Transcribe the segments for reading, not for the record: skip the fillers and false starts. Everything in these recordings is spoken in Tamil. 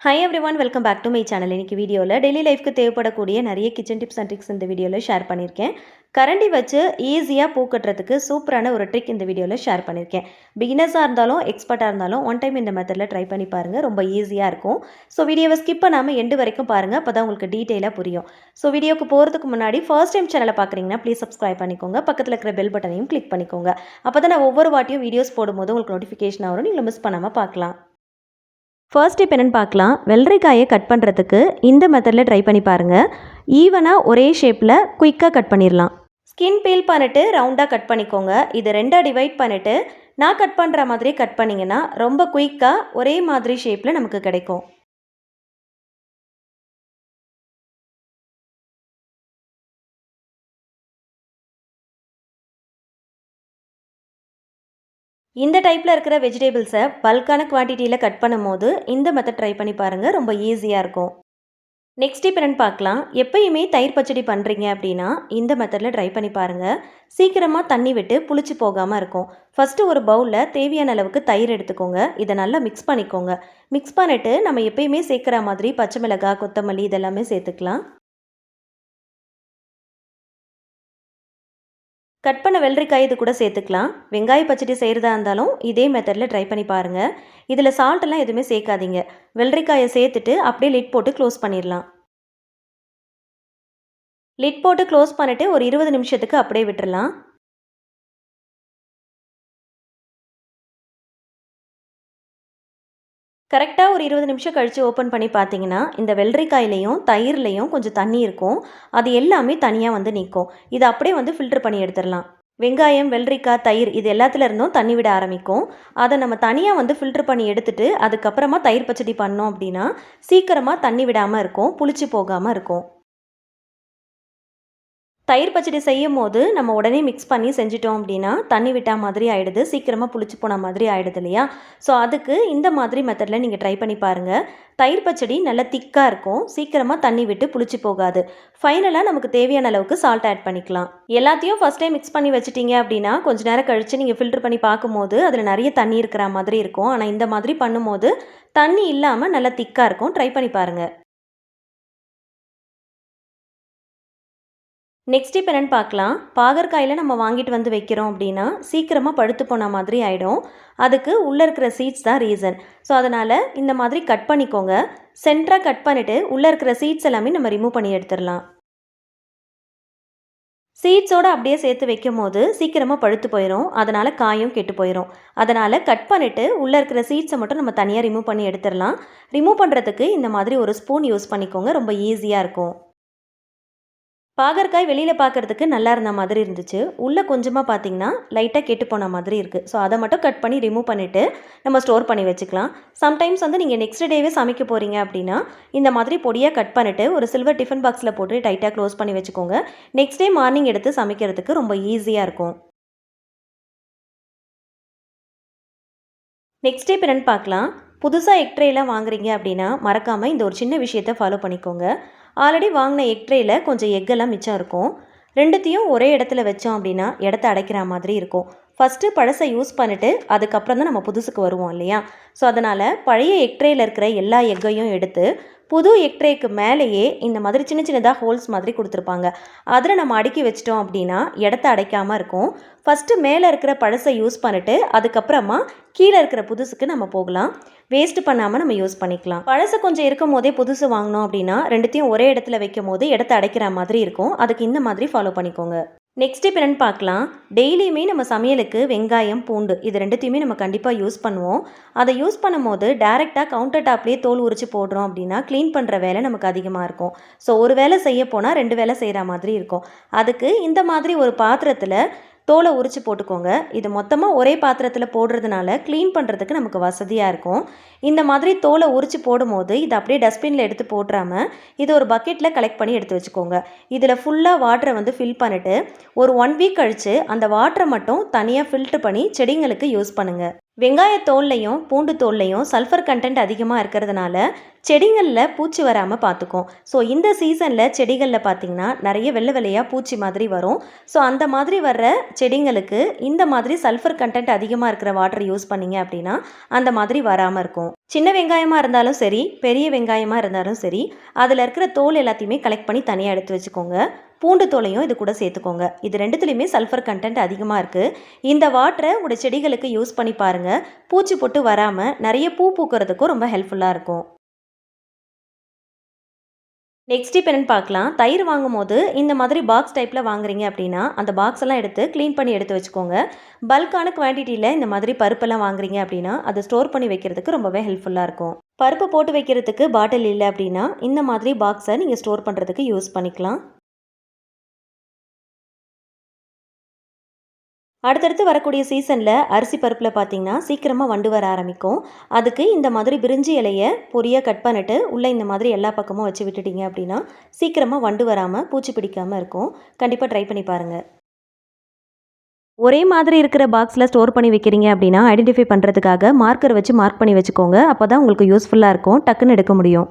Hi everyone, welcome back to my channel. இன்றைக்கி வீடியோவில் டெய்லி லைஃப்க்கு தேவைப்படக்கூடிய நிறைய கிச்சன் டிப்ஸ் அண்ட் ட்ரிக்ஸ் இந்த வீடியோவில் ஷேர் பண்ணியிருக்கேன். கரண்டி வச்சு ஈஸியாக பூ கட்டுறதுக்கு சூப்பரான ஒரு ட்ரிக் இந்த வீடியோவில் ஷேர் பண்ணியிருக்கேன். பிகினர்ஸாக இருந்தாலும் எக்ஸ்பர்ட்டாக இருந்தாலும் ஒன் டைம் இந்த மெத்தடில் ட்ரை பண்ணி பாருங்கள், ரொம்ப ஈஸியாக இருக்கும். ஸோ வீடியோவை ஸ்கிப் பண்ணாமல் எண்டு வரைக்கும் பாருங்கள், அப்போ தான் உங்களுக்கு டீட்டெயிலாக புரியும். ஸோ வீடியோக்கு போகிறதுக்கு முன்னாடி ஃபர்ஸ்ட் டைம் சேனலை பார்க்குறீங்கன்னா ப்ளீஸ் சப்ஸ்கிரைப் பண்ணிக்கோங்க, பக்கத்தில் இருக்கிற பெல் பட்டனையும் கிளிக் பண்ணிக்கோங்க. அப்போ தான் நான் ஒவ்வொரு வாட்டியும் வீடியோஸ் போடும்போது உங்களுக்கு நோட்டிஃபிகேஷன் வரும், நீங்கள் மிஸ் பண்ணாமல் பார்க்கலாம். ஃபர்ஸ்ட் டிப் என்னென்னு பார்க்கலாம். வெள்ளரிக்காயை கட் பண்ணுறதுக்கு இந்த மெத்தடில் ட்ரை பண்ணி பாருங்கள். ஈவனாக ஒரே ஷேப்பில் குயிக்காக கட் பண்ணிடலாம். ஸ்கின் பீல் பண்ணிவிட்டு ரவுண்டாக கட் பண்ணிக்கோங்க. இது ரெண்டாக டிவைட் பண்ணிவிட்டு நான் கட் பண்ணுற மாதிரி கட் பண்ணிங்கன்னா ரொம்ப குயிக்காக ஒரே மாதிரி ஷேப்பில் நமக்கு கிடைக்கும். இந்த டைப்பில் இருக்கிற வெஜிடபிள்ஸை பல்கான குவான்டிட்டியில் கட் பண்ணும் போது இந்த மெத்தட் ட்ரை பண்ணி பாருங்கள், ரொம்ப ஈஸியாக இருக்கும். நெக்ஸ்ட் டிப் என்னென்னு பார்க்கலாம். எப்பயுமே தயிர் பச்சடி பண்ணுறீங்க அப்படின்னா இந்த மெத்தடில் ட்ரை பண்ணி பாருங்கள். சீக்கிரமாக தண்ணி விட்டு புளிச்சு போகாமல் இருக்கும். ஃபஸ்ட்டு ஒரு பவுலில் தேவையான அளவுக்கு தயிர் எடுத்துக்கோங்க. இதை நல்லா மிக்ஸ் பண்ணிக்கோங்க. மிக்ஸ் பண்ணிவிட்டு நம்ம எப்பயுமே சேர்க்குற மாதிரி பச்சை மிளகாய், கொத்தமல்லி இதெல்லாமே சேர்த்துக்கலாம். கட் பண்ண வெள்ளரிக்காய் இது கூட சேர்த்துக்கலாம். வெங்காய பச்சடி செய்கிறதா இருந்தாலும் இதே மெத்தடில் ட்ரை பண்ணி பாருங்கள். இதில் சால்ட்டெல்லாம் எதுவுமே சேர்க்காதீங்க. வெள்ளரிக்காயை சேர்த்துட்டு அப்படியே லிட் போட்டு க்ளோஸ் பண்ணிடலாம். லிட் போட்டு க்ளோஸ் பண்ணிவிட்டு ஒரு 20 நிமிஷத்துக்கு அப்படியே விட்டுடலாம். கரெக்டாக ஒரு 20 நிமிஷம் கழித்து ஓப்பன் பண்ணி பார்த்தீங்கன்னா இந்த வெள்ளரிக்காயிலையும் தயிர்லையும் கொஞ்சம் தண்ணி இருக்கும். அது எல்லாமே தனியாக வந்து நிற்கும். இதை அப்படியே வந்து ஃபில்டர் பண்ணி எடுத்துடலாம். வெங்காயம், வெள்ளரிக்காய், தயிர் இது எல்லாத்துல இருந்தும் தண்ணி விட ஆரம்பிக்கும். அதை நம்ம தனியாக வந்து ஃபில்டர் பண்ணி எடுத்துட்டு அதுக்கப்புறமா தயிர் பச்சடி பண்ணோம் அப்படின்னா சீக்கிரமாக தண்ணி விடாமல் இருக்கும், புளிச்சு போகாமல் இருக்கும். தயிர் பச்சடி செய்யும் போது நம்ம உடனே மிக்ஸ் பண்ணி செஞ்சிட்டோம் அப்படின்னா தண்ணி விட்டால் மாதிரி ஆகிடுது, சீக்கிரமாக புளிச்சு போன மாதிரி ஆகிடுது இல்லையா? ஸோ அதுக்கு இந்த மாதிரி மெத்தடில் நீங்கள் ட்ரை பண்ணி பாருங்கள். தயிர் பச்சடி நல்லா திக்காக இருக்கும், சீக்கிரமாக தண்ணி விட்டு புளிச்சு போகாது. ஃபைனலாக நமக்கு தேவையான அளவுக்கு சால்ட் ஆட் பண்ணிக்கலாம். எல்லாத்தையும் ஃபஸ்ட் டைம் மிக்ஸ் பண்ணி வச்சுட்டீங்க அப்படின்னா கொஞ்சம் நேரம் கழித்து நீங்கள் ஃபில்டர் பண்ணி பார்க்கும்போது அதில் நிறைய தண்ணி இருக்கிற மாதிரி இருக்கும். ஆனால் இந்த மாதிரி பண்ணும்போது தண்ணி இல்லாமல் நல்லா திக்காக இருக்கும். ட்ரை பண்ணி பாருங்கள். நெக்ஸ்ட் டிப் என்னென்னு பார்க்கலாம். பாகற்காயில் நம்ம வாங்கிட்டு வந்து வைக்கிறோம் அப்படின்னா சீக்கிரமாக பழுத்து போன மாதிரி ஆகிடும். அதுக்கு உள்ளே இருக்கிற சீட்ஸ் தான் ரீசன். ஸோ அதனால் இந்த மாதிரி கட் பண்ணிக்கோங்க. சென்டராக கட் பண்ணிவிட்டு உள்ளே இருக்கிற சீட்ஸ் எல்லாமே நம்ம ரிமூவ் பண்ணி எடுத்துடலாம். சீட்ஸோடு அப்படியே சேர்த்து வைக்கும் போது சீக்கிரமாக பழுத்து போயிடும், அதனால் காயும் கெட்டு போயிடும். அதனால் கட் பண்ணிவிட்டு உள்ளே இருக்கிற சீட்ஸை மட்டும் நம்ம தனியாக ரிமூவ் பண்ணி எடுத்துடலாம். ரிமூவ் பண்ணுறதுக்கு இந்த மாதிரி ஒரு ஸ்பூன் யூஸ் பண்ணிக்கோங்க, ரொம்ப ஈஸியாக இருக்கும். பாகற்காய் வெளியில் பார்க்குறதுக்கு நல்லா இருந்த மாதிரி இருந்துச்சு, உள்ளே கொஞ்சமாக பார்த்தீங்கன்னா லைட்டாக கெட்டு போன மாதிரி இருக்குது. ஸோ அதை மட்டும் கட் பண்ணி ரிமூவ் பண்ணிவிட்டு நம்ம ஸ்டோர் பண்ணி வச்சுக்கலாம். சம்டைம்ஸ் வந்து நீங்கள் நெக்ஸ்ட் டேவே சமைக்க போகிறீங்க அப்படின்னா இந்த மாதிரி பொடியாக கட் பண்ணிவிட்டு ஒரு சில்வர் டிஃபன் பாக்ஸில் போட்டு டைட்டாக க்ளோஸ் பண்ணி வச்சுக்கோங்க. நெக்ஸ்ட் டே மார்னிங் எடுத்து சமைக்கிறதுக்கு ரொம்ப ஈஸியாக இருக்கும். நெக்ஸ்ட் டே என்னென்னு பார்க்கலாம். புதுசாக எக் ட்ரேலாம் வாங்குறீங்க அப்படின்னா மறக்காமல் இந்த ஒரு சின்ன விஷயத்தை ஃபாலோ பண்ணிக்கோங்க. ஆல்ரெடி வாங்கின எக் ட்ரேயில் கொஞ்சம் எக்கெல்லாம் மிச்சம் இருக்கும். ரெண்டுத்தையும் ஒரே இடத்துல வச்சோம் அப்படின்னா இடத்த அடைக்கிற மாதிரி இருக்கும். ஃபஸ்ட்டு பழசை யூஸ் பண்ணிவிட்டு அதுக்கப்புறம் தான் நம்ம புதுசுக்கு வருவோம் இல்லையா? ஸோ அதனால் பழைய எக் ட்ரேயில் இருக்கிற எல்லா எக்கையும் எடுத்து புது எக் ட்ரேக்கு மேலேயே இந்த மாதிரி சின்ன சின்னதாக ஹோல்ஸ் மாதிரி கொடுத்துருப்பாங்க. அதில் நம்ம அடுக்கி வச்சிட்டோம் அப்படின்னா இடத்த அடைக்காமல் இருக்கும். ஃபஸ்ட்டு மேலே இருக்கிற பழசை யூஸ் பண்ணிவிட்டு அதுக்கப்புறமா கீழே இருக்கிற புதுசுக்கு நம்ம போகலாம். வேஸ்ட் பண்ணாமல் நம்ம யூஸ் பண்ணிக்கலாம். பழசு கொஞ்சம் இருக்கும் போதே புதுசு வாங்கினோம் அப்படின்னா ரெண்டுத்தையும் ஒரே இடத்துல வைக்கும் போது இடத்த அடைக்கிற மாதிரி இருக்கும். அதுக்கு இந்த மாதிரி ஃபாலோ பண்ணிக்கோங்க. நெக்ஸ்ட் டிப் என்னென்னு பார்க்கலாம். டெய்லியுமே நம்ம சமையலுக்கு வெங்காயம், பூண்டு இது ரெண்டுத்தையுமே நம்ம கண்டிப்பாக யூஸ் பண்ணுவோம். அதை யூஸ் பண்ணும்போது டேரெக்டாக கவுண்டர் டாப்லேயே தோல் உரிச்சு போடுறோம் அப்படின்னா க்ளீன் பண்ணுற வேலை நமக்கு அதிகமாக இருக்கும். ஸோ ஒரு வேலை செய்ய போனால் 2 வேலை செய்கிற மாதிரி இருக்கும். அதுக்கு இந்த மாதிரி ஒரு பாத்திரத்தில் தோலை உரித்து போட்டுக்கோங்க. இது மொத்தமாக ஒரே பாத்திரத்தில் போடுறதுனால க்ளீன் பண்ணுறதுக்கு நமக்கு வசதியாக இருக்கும். இந்த மாதிரி தோலை உரித்து போடும்போது இதை அப்படியே டஸ்ட்பினில் எடுத்து போட்டுறாமல் இது ஒரு பக்கெட்டில் கலெக்ட் பண்ணி எடுத்து வச்சுக்கோங்க. இதில் ஃபுல்லாக வாட்டரை வந்து ஃபில் பண்ணிவிட்டு ஒரு 1 வீக் கழித்து அந்த வாட்டரை மட்டும் தனியாக ஃபில்ட்ரு பண்ணி செடிங்களுக்கு யூஸ் பண்ணுங்கள். வெங்காய தோல்லையும் பூண்டு தோல்லையும் சல்ஃபர் கண்டென்ட் அதிகமாக இருக்கிறதுனால செடிகளில் பூச்சி வராமல் பார்த்துக்கும். ஸோ இந்த சீசனில் செடிகளில் பார்த்திங்கன்னா நிறைய வெள்ளை வெள்ளையாக பூச்சி மாதிரி வரும். ஸோ அந்த மாதிரி வர்ற செடிங்களுக்கு இந்த மாதிரி சல்ஃபர் கண்டென்ட் அதிகமாக இருக்கிற வாட்டர் யூஸ் பண்ணிங்க அப்படின்னா அந்த மாதிரி வராமல் இருக்கும். சின்ன வெங்காயமாக இருந்தாலும் சரி, பெரிய வெங்காயமாக இருந்தாலும் சரி, அதில் இருக்கிற தோல் எல்லாத்தையுமே கலெக்ட் பண்ணி தனியாக எடுத்து வச்சுக்கோங்க. பூண்டு தோலையும் இது கூட சேர்த்துக்கோங்க. இது ரெண்டுத்துலேயுமே சல்ஃபர் கண்டென்ட் அதிகமாக இருக்குது. இந்த வாட்டரை உங்களோட செடிகளுக்கு யூஸ் பண்ணி பாருங்கள். பூச்சி போட்டு வராமல் நிறைய பூ பூக்கிறதுக்கும் ரொம்ப ஹெல்ப்ஃபுல்லாக இருக்கும். நெக்ஸ்ட் இப்போ என்னென்னு பார்க்கலாம். தயிர் வாங்கும் போது இந்த மாதிரி பாக்ஸ் டைப்பில் வாங்குறீங்க அப்படின்னா அந்த பாக்ஸ் எல்லாம் எடுத்து க்ளீன் பண்ணி எடுத்து வச்சுக்கோங்க. பல்கான குவான்டிட்டியில் இந்த மாதிரி பருப்பெல்லாம் வாங்குறீங்க அப்படின்னா அதை ஸ்டோர் பண்ணி வைக்கிறதுக்கு ரொம்பவே ஹெல்ப்ஃபுல்லாக இருக்கும். பருப்பு போட்டு வைக்கிறதுக்கு பாட்டில் இல்லை அப்படின்னா இந்த மாதிரி பாக்ஸை நீங்கள் ஸ்டோர் பண்ணுறதுக்கு யூஸ் பண்ணிக்கலாம். அடுத்தடுத்து வரக்கூடிய சீசனில் அரிசி பருப்பில் பார்த்திங்கன்னா சீக்கிரமாக வண்டு வர ஆரம்பிக்கும். அதுக்கு இந்த மாதிரி பிரிஞ்சி இலையை பொரியாக கட் பண்ணிட்டு உள்ளே இந்த மாதிரி எல்லா பக்கமும் வச்சு விட்டுட்டிங்க அப்படின்னா சீக்கிரமாக வண்டு வராமல் பூச்சி பிடிக்காமல் இருக்கும். கண்டிப்பாக ட்ரை பண்ணி பாருங்கள். ஒரே மாதிரி இருக்கிற பாக்ஸில் ஸ்டோர் பண்ணி வைக்கிறீங்க அப்படின்னா ஐடென்டிஃபை பண்ணுறதுக்காக மார்க்கர் வச்சு மார்க் பண்ணி வச்சுக்கோங்க. அப்போ தான் உங்களுக்கு யூஸ்ஃபுல்லாக இருக்கும், டக்குன்னு எடுக்க முடியும்.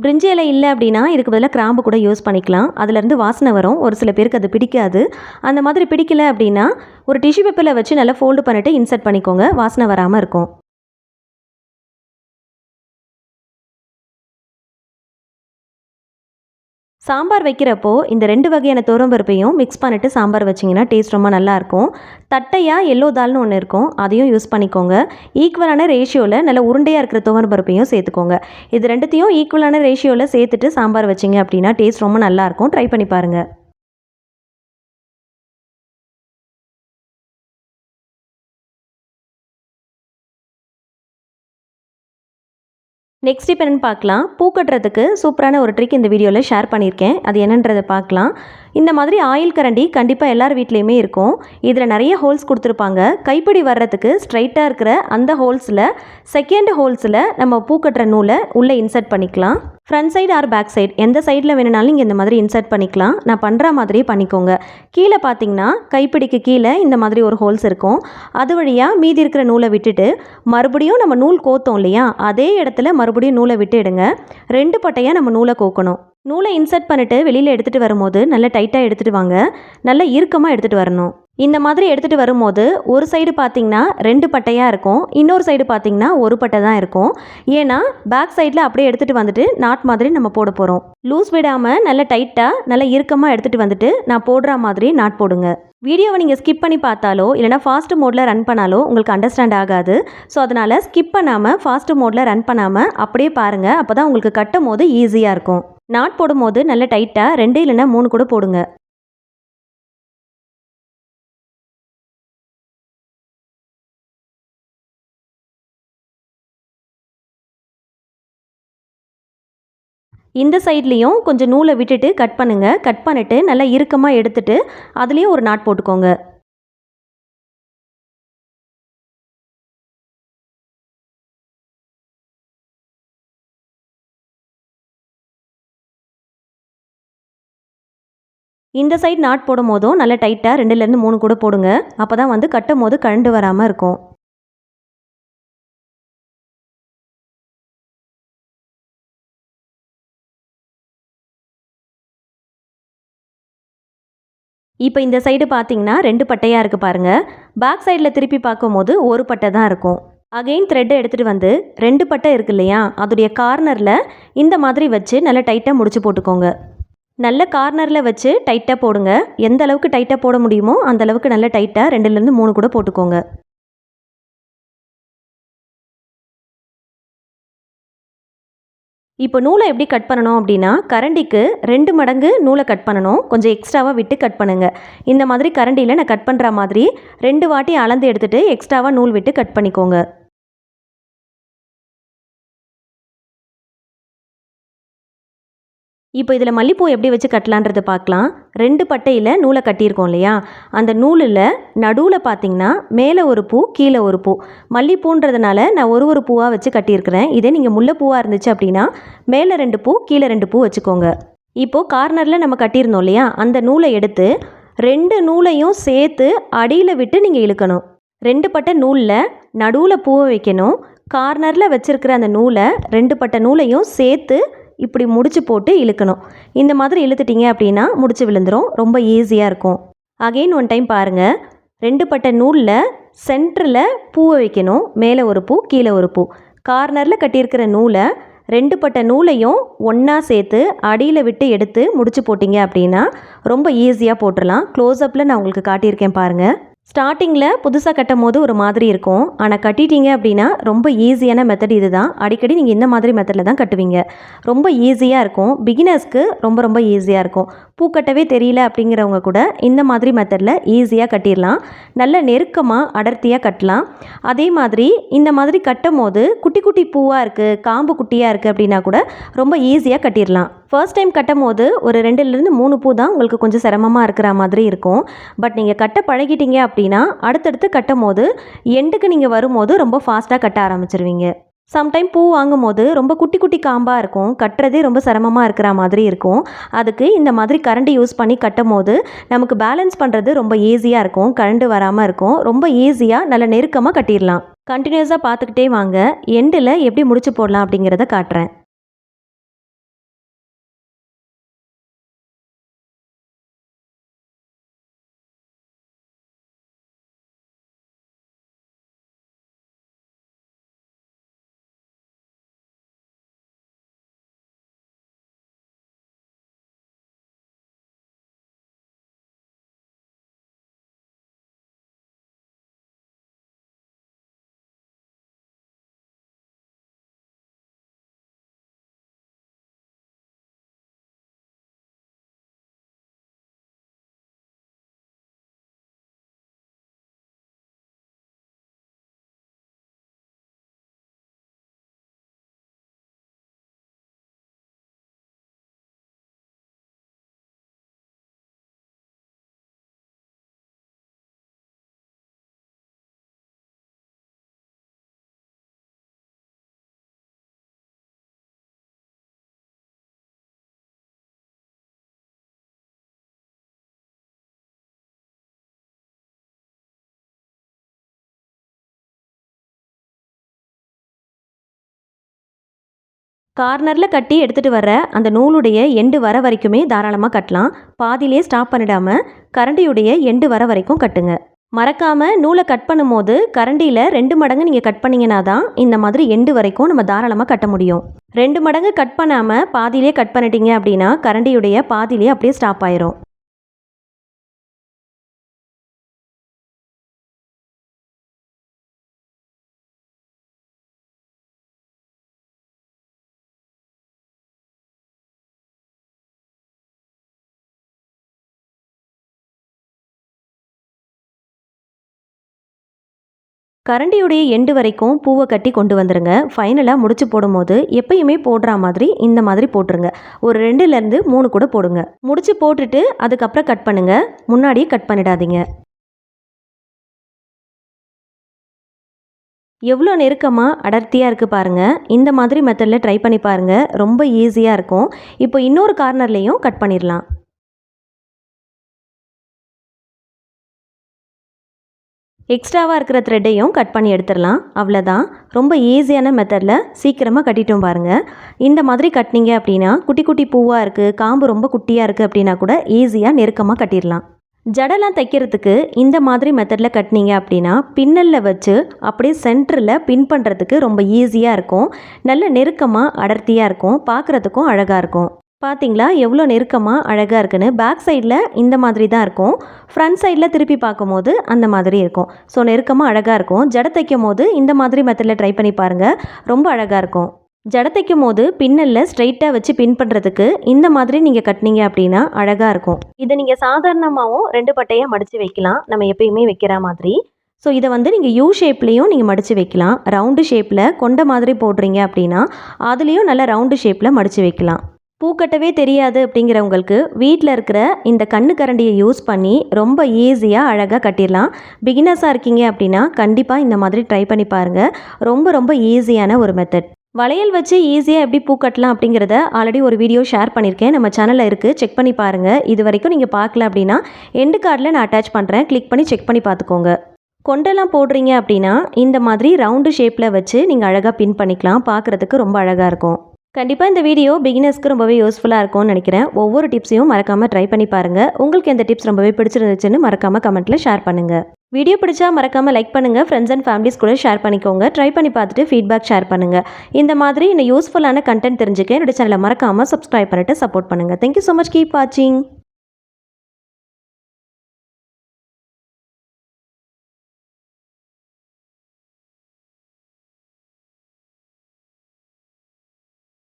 பிரிஞ்சி இலை இல்லை அப்படின்னா இதுக்கு பதிலாக கிராம்பு கூட யூஸ் பண்ணிக்கலாம். அதுலேருந்து வாசனை வரும். ஒரு சில பேருக்கு அது பிடிக்காது. அந்த மாதிரி பிடிக்கல அப்படின்னா ஒரு டிஷ்யூ பேப்பரில் வச்சு நல்லா ஃபோல்டு பண்ணிவிட்டு இன்சர்ட் பண்ணிக்கோங்க. வாசனை வராமல் இருக்கும். சாம்பார் வைக்கிறப்போ இந்த 2 வகையான துவரம்பருப்பையும் மிக்ஸ் பண்ணிவிட்டு சாம்பார் வச்சிங்கன்னா டேஸ்ட் ரொம்ப நல்லாயிருக்கும். தட்டையாக எல்லோ தால்னு ஒன்று இருக்கும், அதையும் யூஸ் பண்ணிக்கோங்க. ஈக்குவலான ரேஷியோவில் நல்ல உருண்டையாக இருக்கிற துவரம்பருப்பையும் சேர்த்துக்கோங்க. இது ரெண்டுத்தையும் ஈக்குவலான ரேஷியோவில் சேர்த்துட்டு சாம்பார் வச்சிங்க அப்படின்னா டேஸ்ட் ரொம்ப நல்லாயிருக்கும். ட்ரை பண்ணி பாருங்கள். நெக்ஸ்ட் இப்போ என்னென்னு பார்க்கலாம். பூ கட்டுறதுக்கு சூப்பரான ஒரு ட்ரிக் இந்த வீடியோவில் ஷேர் பண்ணியிருக்கேன். அது என்னன்றதை பார்க்கலாம். இந்த மாதிரி ஆயில் கரண்டி கண்டிப்பாக எல்லார் வீட்லேயுமே இருக்கும். இதில் நிறைய ஹோல்ஸ் கொடுத்துருப்பாங்க. கைப்பிடி வர்றதுக்கு ஸ்ட்ரைட்டாக இருக்கிற அந்த ஹோல்ஸில் செகண்ட் ஹோல்ஸில் நம்ம பூ கட்டுற நூலை உள்ளே இன்சர்ட் பண்ணிக்கலாம். Front side or back side எந்த சைடில் வேணுனாலும் நீங்கள் இந்த மாதிரி இன்சர்ட் பண்ணிக்கலாம். நான் பண்ணுற மாதிரியே பண்ணிக்கோங்க. கீழே பார்த்தீங்கன்னா கைப்பிடிக்கு கீழே இந்த மாதிரி ஒரு ஹோல்ஸ் இருக்கும். அது வழியாக மீதி இருக்கிற நூலை விட்டுட்டு மறுபடியும் நம்ம நூல் கோத்தோம் இல்லையா, அதே இடத்துல மறுபடியும் நூலை விட்டு எடுங்க. 2 பட்டையாக நம்ம நூலை கோக்கணும். நூலை இன்சர்ட் பண்ணிவிட்டு வெளியில் எடுத்துகிட்டு வரும்போது நல்லா டைட்டாக எடுத்துகிட்டு வாங்க. நல்லா இறுக்கமாக எடுத்துகிட்டு வரணும். இந்த மாதிரி எடுத்துகிட்டு வரும்போது ஒரு சைடு பார்த்திங்கன்னா 2 பட்டையாக இருக்கும், இன்னொரு சைடு பார்த்திங்கன்னா ஒரு பட்டை தான் இருக்கும். ஏன்னா பேக் சைடில் அப்படியே எடுத்துகிட்டு வந்துட்டு நாட் மாதிரி நம்ம போட போகிறோம். லூஸ் விடாமல் நல்லா டைட்டாக நல்லா இறுக்கமாக எடுத்துகிட்டு வந்துட்டு நான் போடுற மாதிரி நாட் போடுங்க. வீடியோவை நீங்கள் ஸ்கிப் பண்ணி பார்த்தாலோ இல்லைனா ஃபாஸ்ட் மோடில் ரன் பண்ணாலோ உங்களுக்கு அண்டர்ஸ்டாண்ட் ஆகாது. ஸோ அதனால் ஸ்கிப் பண்ணாமல் ஃபாஸ்ட் மோடில் ரன் பண்ணாமல் அப்படியே பாருங்கள். அப்போ தான் உங்களுக்கு கட்டும் போது ஈஸியாக இருக்கும். நாட் போடும்போது நல்லா டைட்டாக 2 இல்லைனா 3 கூட போடுங்க. இந்த சைட்லேயும் கொஞ்சம் நூலை விட்டுட்டு கட் பண்ணுங்கள். கட் பண்ணிவிட்டு நல்லா இறுக்கமாக எடுத்துட்டு அதுலேயும் ஒரு நாட் போட்டுக்கோங்க. இந்த சைடு நாட் போடும் போதும் நல்லா டைட்டாக 2லேருந்து 3 கூட போடுங்க. அப்போ தான் வந்து கட்டும் போது கழண்டு வராமல் இருக்கும். இப்போ இந்த சைடு பார்த்தீங்கன்னா 2 பட்டையாக இருக்குது பாருங்கள். பேக் சைடில் திருப்பி பார்க்கும்போது ஒரு பட்டை தான் இருக்கும். அகெயின் த்ரெட்டை எடுத்துகிட்டு வந்து 2 பட்டை இருக்கு இல்லையா, அதோடைய கார்னரில் இந்த மாதிரி வச்சு நல்லா டைட்டாக முடிச்சு போட்டுக்கோங்க. நல்ல கார்னரில் வச்சு டைட்டாக போடுங்க. எந்த அளவுக்கு டைட்டாக போட முடியுமோ அந்த அளவுக்கு நல்லா டைட்டாக 2லேருந்து 3 கூட போட்டுக்கோங்க. இப்போ நூலை எப்படி கட் பண்ணணும் அப்படின்னா, கரண்டிக்கு 2 மடங்கு நூலை கட் பண்ணணும். கொஞ்சம் எக்ஸ்ட்ராவாக விட்டு கட் பண்ணுங்கள். இந்த மாதிரி கரண்டியில் நான் கட் பண்ணுற மாதிரி 2 வாட்டி அளந்து எடுத்துகிட்டு எக்ஸ்ட்ராவாக நூல் விட்டு கட் பண்ணிக்கோங்க. இப்போ இதில் மல்லிப்பூ எப்படி வச்சு கட்டலான்றதை பார்க்கலாம். 2 பட்டையில் நூலை கட்டியிருக்கோம் இல்லையா, அந்த நூலில் நடுவில் பார்த்திங்கன்னா மேலே ஒரு பூ கீழே ஒரு பூ. மல்லிப்பூன்றதுனால நான் ஒரு பூவாக வச்சு கட்டியிருக்கிறேன். இதே நீங்கள் முல்லைப்பூவாக இருந்துச்சு அப்படின்னா மேலே 2 பூ கீழே 2 பூ வச்சுக்கோங்க. இப்போது கார்னரில் நம்ம கட்டியிருந்தோம் இல்லையா, அந்த நூலை எடுத்து 2 நூலையும் சேர்த்து அடியில் விட்டு நீங்கள் இழுக்கணும். 2 பட்டை நூலில் நடுவில் பூவை வைக்கணும். கார்னரில் வச்சுருக்கிற அந்த நூலை 2 பட்டை நூலையும் சேர்த்து இப்படி முடிச்சு போட்டு இழுக்கணும். இந்த மாதிரி இழுத்துட்டிங்க அப்படின்னா முடிச்சு விழுந்துடும். ரொம்ப ஈஸியாக இருக்கும். அகெயின் ஒன் டைம் பாருங்கள். 2 பட்டை நூலில் சென்டரில் பூவை வைக்கணும். மேலே ஒரு பூ, கீழே ஒரு பூ. கார்னரில் கட்டியிருக்கிற நூலை 2 பட்டை நூலையும் ஒன்றா சேர்த்து அடியில் விட்டு எடுத்து முடிச்சு போட்டிங்க அப்படின்னா ரொம்ப ஈஸியாக போட்டுடலாம். க்ளோஸ்அப்பில் நான் உங்களுக்கு காட்டியிருக்கேன் பாருங்கள். ஸ்டார்டிங்கில் புதுசாக கட்டும் போது ஒரு மாதிரி இருக்கும். ஆனால் கட்டிட்டீங்க அப்படின்னா ரொம்ப ஈஸியான மெத்தட் இது தான். அடிக்கடி நீங்கள் இந்த மாதிரி மெத்தடில் தான் கட்டுவீங்க. ரொம்ப ஈஸியாக இருக்கும். பிகினர்ஸ்க்கு ரொம்ப ரொம்ப ஈஸியாக இருக்கும். பூ கட்டவே தெரியல அப்படிங்கிறவங்க கூட இந்த மாதிரி மெத்தடில் ஈஸியாக கட்டிடலாம். நல்ல நெருக்கமாக அடர்த்தியாக கட்டலாம். அதே மாதிரி இந்த மாதிரி கட்டும் போது குட்டி குட்டி பூவாக இருக்குது, காம்பு குட்டியாக இருக்குது அப்படின்னா கூட ரொம்ப ஈஸியாக கட்டிடலாம். ஃபர்ஸ்ட் டைம் கட்டும் போது ஒரு 2லேருந்து 3 பூ தான் உங்களுக்கு கொஞ்சம் சிரமமாக இருக்கிற மாதிரி இருக்கும். பட் நீங்கள் கட்ட பழகிட்டீங்க அப்படின்னா அடுத்தடுத்து கட்டும் போது எண்டுக்கு நீங்கள் வரும்போது ரொம்ப ஃபாஸ்ட்டாக கட்ட ஆரம்பிச்சிருவீங்க. சம்டைம் பூ வாங்கும் போது ரொம்ப குட்டி குட்டி காம்பாக இருக்கும். கட்டுறதே ரொம்ப சிரமமாக இருக்கிற மாதிரி இருக்கும். அதுக்கு இந்த மாதிரி கரண்டி யூஸ் பண்ணி கட்டும் போது நமக்கு பேலன்ஸ் பண்ணுறது ரொம்ப ஈஸியாக இருக்கும். கரண்டு வராமல் இருக்கும். ரொம்ப ஈஸியாக நல்ல நெருக்கமாக கட்டிடலாம். கண்டினியூஸாக பார்த்துக்கிட்டே வாங்க. எண்டில் எப்படி முடிச்சு போடலாம் அப்படிங்கிறத காட்டுறேன். கார்னரில் கட்டி எடுத்துகிட்டு வர அந்த நூலுடைய எண்டு வர வரைக்குமே தாராளமாக கட்டலாம். பாதியிலே ஸ்டாப் பண்ணிடாமல் கரண்டியுடைய எண்டு வர வரைக்கும் கட்டுங்க. மறக்காமல் நூலை கட் பண்ணும்போது கரண்டியில் 2 மடங்கு நீங்கள் கட் பண்ணிங்கன்னா தான் இந்த மாதிரி எண்டு வரைக்கும் நம்ம தாராளமாக கட்ட முடியும். 2 மடங்கு கட் பண்ணாமல் பாதியிலே கட் பண்ணிட்டீங்க அப்படின்னா கரண்டியுடைய பாதியிலே அப்படியே ஸ்டாப் ஆயிரும். கரண்டியுடைய எண்டு வரைக்கும் பூவை கட்டி கொண்டு வந்துடுங்க. ஃபைனலாக முடிச்சு போடும்போது எப்பயுமே போடுற மாதிரி இந்த மாதிரி போட்டுருங்க. ஒரு 2லேருந்து 3 கூட போடுங்க. முடிச்சு போட்டுட்டு அதுக்கப்புறம் கட் பண்ணுங்கள். முன்னாடியே கட் பண்ணிடாதீங்க. எவ்வளோ நெருக்கமாக அடர்த்தியாக இருக்குது பாருங்கள். இந்த மாதிரி மெத்தடில் ட்ரை பண்ணி பாருங்கள். ரொம்ப ஈஸியாக இருக்கும். இப்போ இன்னொரு கார்னர்லேயும் கட் பண்ணிடலாம். எக்ஸ்ட்ராவாக இருக்கிற த்ரெட்டையும் கட் பண்ணி எடுத்துடலாம். அவ்வளோதான். ரொம்ப ஈஸியான மெத்தடில் சீக்கிரமாக கட்டிட்டோம் பாருங்கள். இந்த மாதிரி கட்டினீங்க அப்படின்னா குட்டி குட்டி பூவாக இருக்குது, காம்பு ரொம்ப குட்டியாக இருக்குது அப்படின்னா கூட ஈஸியாக நெருக்கமாக கட்டிடலாம். ஜடெல்லாம் தைக்கிறதுக்கு இந்த மாதிரி மெத்தடில் கட்டினீங்க அப்படின்னா பின்னலில் வச்சு அப்படியே சென்டரில் பின் பண்ணுறதுக்கு ரொம்ப ஈஸியாக இருக்கும். நல்ல நெருக்கமாக அடர்த்தியாக இருக்கும். பார்க்குறதுக்கும் அழகாக இருக்கும். பார்த்தீங்களா எவ்வளோ நெருக்கமாக அழகாக இருக்குன்னு. பேக் சைடில் இந்த மாதிரி தான் இருக்கும். ஃப்ரண்ட் சைடில் திருப்பி பார்க்கும்போது அந்த மாதிரி இருக்கும். ஸோ நெருக்கமாக அழகாக இருக்கும். ஜடை தைக்கும் போது இந்த மாதிரி மெத்தடில் ட்ரை பண்ணி பாருங்கள். ரொம்ப அழகாக இருக்கும். ஜடை தைக்கும் போது பின்னலில் ஸ்ட்ரைட்டாக வச்சு பின் பண்ணுறதுக்கு இந்த மாதிரி நீங்கள் கட்டினீங்க அப்படின்னா அழகாக இருக்கும். இதை நீங்கள் சாதாரணமாகவும் 2 பட்டையாக மடித்து வைக்கலாம். நம்ம எப்பயுமே வைக்கிற மாதிரி. ஸோ இதை வந்து நீங்கள் யூ ஷேப்லேயும் நீங்கள் மடித்து வைக்கலாம். ரவுண்டு ஷேப்பில் கொண்ட மாதிரி போடுறீங்க அப்படின்னா அதுலேயும் நல்ல ரவுண்டு ஷேப்பில் மடித்து வைக்கலாம். பூக்கட்டவே தெரியாது அப்படிங்கிறவங்களுக்கு வீட்டில் இருக்கிற இந்த கண்ணு கரண்டியை யூஸ் பண்ணி ரொம்ப ஈஸியாக அழகாக கட்டிடலாம். பிகினர்ஸாக இருக்கீங்க அப்படின்னா கண்டிப்பாக இந்த மாதிரி ட்ரை பண்ணி பாருங்கள். ரொம்ப ரொம்ப ஈஸியான ஒரு மெத்தட். வளையல் வச்சு ஈஸியாக எப்படி பூ கட்டலாம் அப்படிங்கிறத ஆல்ரெடி ஒரு வீடியோ ஷேர் பண்ணியிருக்கேன். நம்ம சேனலில் இருக்குது, செக் பண்ணி பாருங்கள். இது வரைக்கும் நீங்கள் பார்க்கல அப்படின்னா எண்டு கார்டில் நான் அட்டாச் பண்ணுறேன். கிளிக் பண்ணி செக் பண்ணி பார்த்துக்கோங்க. கொண்டெல்லாம் போடுறீங்க அப்படின்னா இந்த மாதிரி ரவுண்டு ஷேப்பில் வச்சு நீங்கள் அழகாக பின் பண்ணிக்கலாம். பார்க்குறதுக்கு ரொம்ப அழகாக இருக்கும். கண்டிப்பாக இந்த வீடியோ பிகினர்ஸ்க்கு ரொம்பவே யூஸ்ஃபுல்லாக இருக்கும்னு நினைக்கிறேன். ஒவ்வொரு டிப்ஸையும் மறக்காமல் ட்ரை பண்ணி பாருங்கள். உங்களுக்கு எந்த டிப்ஸ் ரொம்பவே பிடிச்சிருந்துச்சுன்னு மறக்காமல் கமெண்ட்டில் ஷேர் பண்ணுங்கள். வீடியோ பிடிச்சா மறக்காமல் லைக் பண்ணுங்கள். ஃப்ரெண்ட்ஸ் அண்ட் ஃபேமிலிஸ் கூட ஷேர் பண்ணிக்கோங்க. ட்ரை பண்ணி பார்த்துட்டு ஃபீட்பேக் ஷேர் பண்ணுங்கள். இந்த மாதிரி இந்த யூஸ்ஃபுல்லான கண்டென்ட் தெரிஞ்சுக்க என்னோட சேனலை மறக்காமல் சப்ஸ்கிரைப் பண்ணிட்டு சப்போர்ட் பண்ணுங்கள். Thank you so much. கீப் வாட்சிங்.